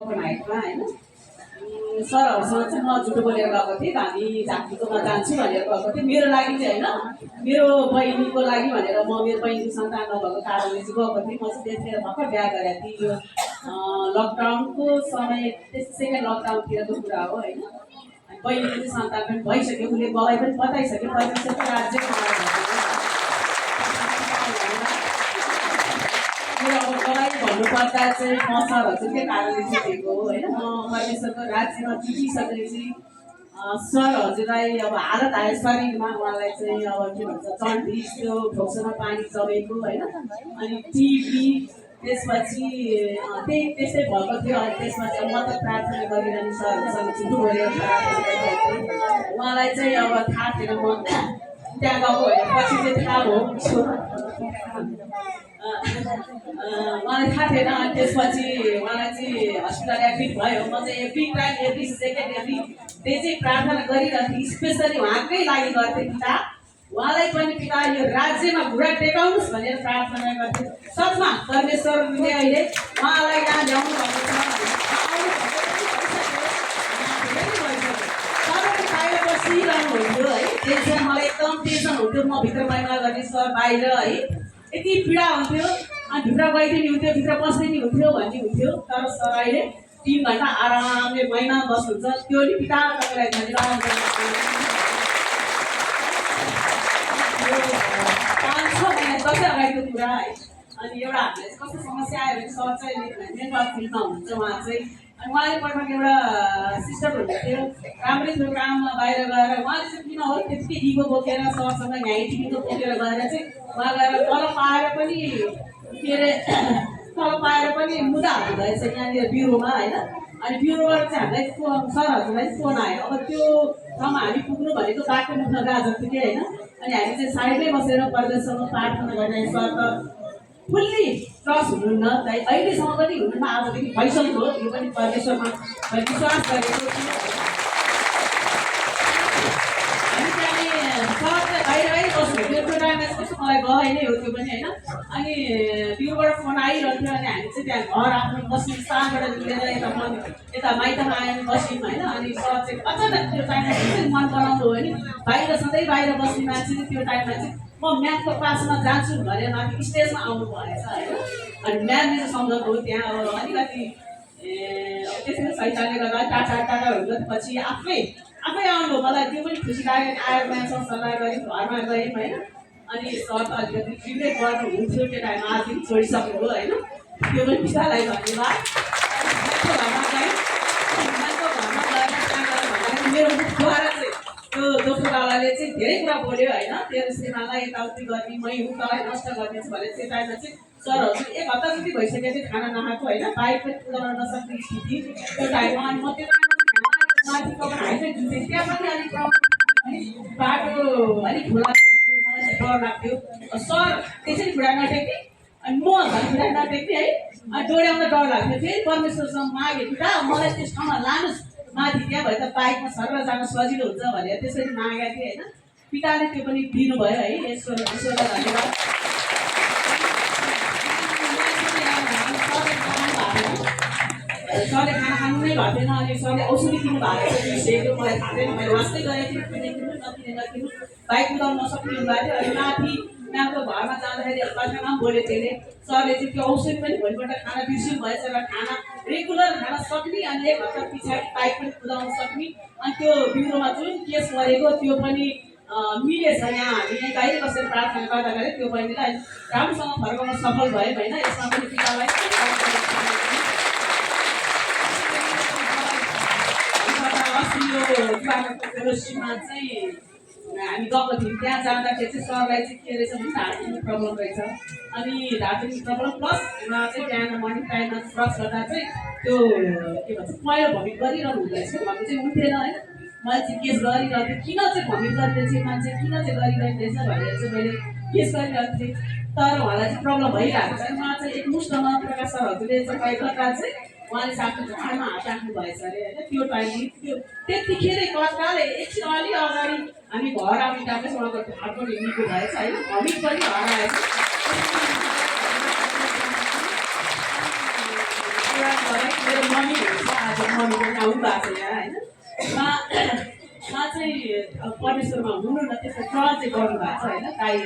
बनाएकोमा होइन सरहरूसँग चाहिँ म झुटो बोलेर गएको थिएँ। हामी झाँक्रीकोमा जान्छु भनेर गएको थिएँ। मेरो लागि चाहिँ होइन, मेरो बहिनीको लागि भनेर म मेरो बहिनीको सन्तान नभएको कारणले चाहिँ गएको थिएँ। म चाहिँ त्यतिखेर भर्खर बिहा गरेको थिएँ। यो लकडाउनको समय, सेकेन्ड लकडाउनतिरको कुरा हो होइन। बहिनीको चाहिँ सन्तान पनि भइसक्यो, उसले गवाई पनि बताइसक्यो। परमेश्वरको राज्यको अब गवाई भन्नुपर्दा चाहिँ म सरहरू चाहिँ के कारणले जितेको हो होइन। म परमेश्वरको राज्यमा पुगिसकेपछि सर हजुरलाई अब हालत आयो शरीरमा, उहाँलाई चाहिँ अब के भन्छ जन्डिस, त्यो घोक्सोमा पानी जमेको होइन, अनि टिबी, त्यसपछि त्यस्तै भएको थियो। अनि त्यसपछि म त प्रार्थना गरिरहने सरहरूसँग झुटो बोलेर प्रार्थना गरिरहेको थिएँ। उहाँलाई चाहिँ अब थाहा थिएन म त्यहाँ गएको होइन, पछि चाहिँ थाहा हो उहाँलाई थाहा थिएन। अनि त्यसपछि उहाँलाई चाहिँ हस्पिटल एडमिट भयो। म चाहिँ every time, every second, every day चाहिँ प्रार्थना गरिरहेको थिएँ। स्पेसली उहाँकै लागि गर्थेँ। पिता उहाँलाई पनि पिता यो राज्यमा घुँडा टेकाउनुहोस् भनेर प्रार्थना गर्थेँ। सचमा परमेश्वरले अहिले उहाँलाई यहाँ ल्याउनु भएको छ। बाहिर बसिरहनु हुन्थ्यो है, टेन्सन, मलाई एकदम टेन्सन हुन्थ्यो। म भित्र महिना गर्ने सर बाहिर है, यति पीडा हुन्थ्यो। अनि भित्र गइदिने हुन्थ्यो, भित्र बस्दिने हुन्थ्यो भन्ने हुन्थ्यो। तर सर अहिले 3 घन्टा आरामले महिना बस्नुहुन्छ। त्यो नि पिता तपाईँलाई धन्यवाद। 5-6 महिना दसैँ अगाडिको कुरा है। अनि एउटा हामीले कस्तो समस्या आयो भने सर चाहिँ नेटवर्क फिल्डमा हुनुहुन्छ उहाँ चाहिँ। अनि उहाँले पटक एउटा सिस्टर हुनुहुन्थ्यो, राम्रै थियो काममा बाहिर गएर। उहाँले चाहिँ किन हो त्यति इगो बोकेर सरसँग न्यायटिभीको बोकेर गएर चाहिँ उहाँ गएर तल पाएर पनि के अरे तल पाएर पनि मुद्दा हुँदैछ यहाँनिर ब्युरोमा होइन। अनि ब्युरोबाट चाहिँ हामीलाई सरहरूलाई फोन आयो। अब त्यो ठाउँमा हामी पुग्नु भनेको बाटो मुख्न गाजर थियो कि होइन। अनि हामी चाहिँ साइडमै बसेर परमेश्वरमा प्रार्थना गरिरहेको सर त फुल्ली ट्रस्ट हुनुहुन्न, अहिलेसम्म पनि हुनुहुन्न, आजदेखि भइसक्यो। यो पनि परमेश्वरमा विश्वास गरेको छु। हामी चाहिँ सर चाहिँ बाहिर बस्नुहुन्थ्यो। त्यो टाइममा चाहिँ कस्तो मलाई गए नै हो त्यो पनि होइन। अनि त्योबाट फोन आइरहन्थ्यो। अनि हामी चाहिँ त्यहाँ घर आफ्नो बस्ने स्थानबाट निस्केर यता माइतमा आयो भने बस्यौँ होइन। अनि सर चाहिँ अचानक त्यो टाइममा चाहिँ मन बनाउनु हो भने बाहिर सधैँ बाहिर बस्ने मान्छेले त्यो टाइममा चाहिँ म म्याथको क्लासमा जान्छु भनेर माथि स्टेजमा आउनु भएछ होइन। अनि म्यामले चाहिँ सम्झाउनु हो त्यहाँ अब अलिकति त्यसरी सैतानले गर्दा टाढा पछि आफै आउनुभयो। मलाई त्यो पनि खुसी लाग्यो। आएर म्यामसँग सल्लाह गरेँ, घरमा गयौँ होइन। अनि सर त अलिकति ट्रिटमेन्ट गर्नुहुन्थ्यो त्यो टाइममा, आज छोडिसक्नु हो होइन। त्यो पनि पितालाई धन्यवाद। घरमा गएँ, घरमा गएर त्यहाँ गएर भन्दाखेरि मेरो मुखद्वारा चाहिँ त्यो दोस्रोवालाले चाहिँ धेरै कुरा बोल्यो होइन। तेरो श्रीमानलाई यताउति गर्ने, मै हुँ तँलाई नष्ट गरिदिन्छु भनेर त्यो टाइममा चाहिँ सरहरू चाहिँ 1 हप्ता जति भइसक्यो चाहिँ खाना नखाएको होइन, बाइक पनि कुदाउन नसक्ने स्थिति त्यो टाइममा। अनि म त्यो टाइममा माथि कमान हाइटै जुन्थेँ, त्यहाँ पनि अलिक बाटो अलिक खुला थियो, मलाई चाहिँ डर लाग्थ्यो। सर त्यसरी खुला नटेक्ने अनि म झन् खुला नटेक्ने है। अनि डोर्याउँदा डर लाग्थ्यो। फेरि परमेश्वरसँग मागेँ पिता मलाई त्यस ठाउँमा लानुहोस् माथि, त्यहाँ भए त बाइकमा सरेर जान सजिलो हुन्छ भनेर त्यसरी मागेको थिएँ होइन। पिताले त्यो पनि दिनुभयो है। ईश्वरलाई धन्यवाद। सरले खाना खानु नै भएको थिएन। अनि सरले औषधि दिनु भएको थियो, सेक्यो, मलाई थाहा थिएन। मैले वास्तै गरेको थिएँ, नकिनु बाइक कुदाउनु नसक्ने हुनुभएको थियो। अनि माथि म्यामको घरमा जाँदाखेरि बाटोमा बोलेको थिएँ। सरले चाहिँ त्यो औषधि पनि भोलिपल्ट खाना बिर्सिनु भएछ र खाना रेगुलर खान सक्ने, अनि 1 हप्ता पछाडि बाइक पनि कुदाउन सक्ने। अनि त्यो ब्युरोमा जुन केस गरेको त्यो पनि मिलेछ। यहाँ हामीले बाहिर बसेर प्रार्थना गर्दाखेरि त्यो बहिनीलाई राम्रोसँग फर्काउन सफल भयो होइन। यसमा पनि पितालाई फेलोसिपमा चाहिँ हामी गएको थियौँ। त्यहाँ जाँदाखेरि चाहिँ सरलाई चाहिँ के रहेछ भने ढाडुको प्रब्लम रहेछ। अनि ढाडुको प्रब्लम प्लस उहाँ चाहिँ बिहान मर्निङ टाइममा ब्रस गर्दा चाहिँ त्यो के भन्छ पहिलो भमिट गरिरहनु हुँदैछ भन्ने चाहिँ हुन्थेन होइन। मैले चाहिँ केस गरिरहेको थिएँ, किन चाहिँ भमिट गरिरहेछ मान्छे, किन चाहिँ गरिरहेको रहेछ भनेर चाहिँ मैले केस गरिरहेको थिएँ। तर उहाँलाई चाहिँ प्रब्लम भइरहेको छ। उहाँ चाहिँ एकमुष्टमा प्रकाश सर हजुरले चाहिँ कहिले चाहिँ उहाँले आफ्नो घरमा हात राख्नु भएछ अरे होइन। त्यो टाइममा त्यो त्यतिखेरै कत्काले एकछिन अलि अगाडि हामी घर आउने टाइममा चाहिँ उहाँको ढाड पनि निको भएछ होइन, भमिट पनि हराएछ। मेरो मम्मी मम्मी पनि आउनु भएको छ यहाँ होइन उहाँ चाहिँ परमेश्वरमा हुनु न त्यसको ट्रल चाहिँ गर्नुभएको छ होइन ताई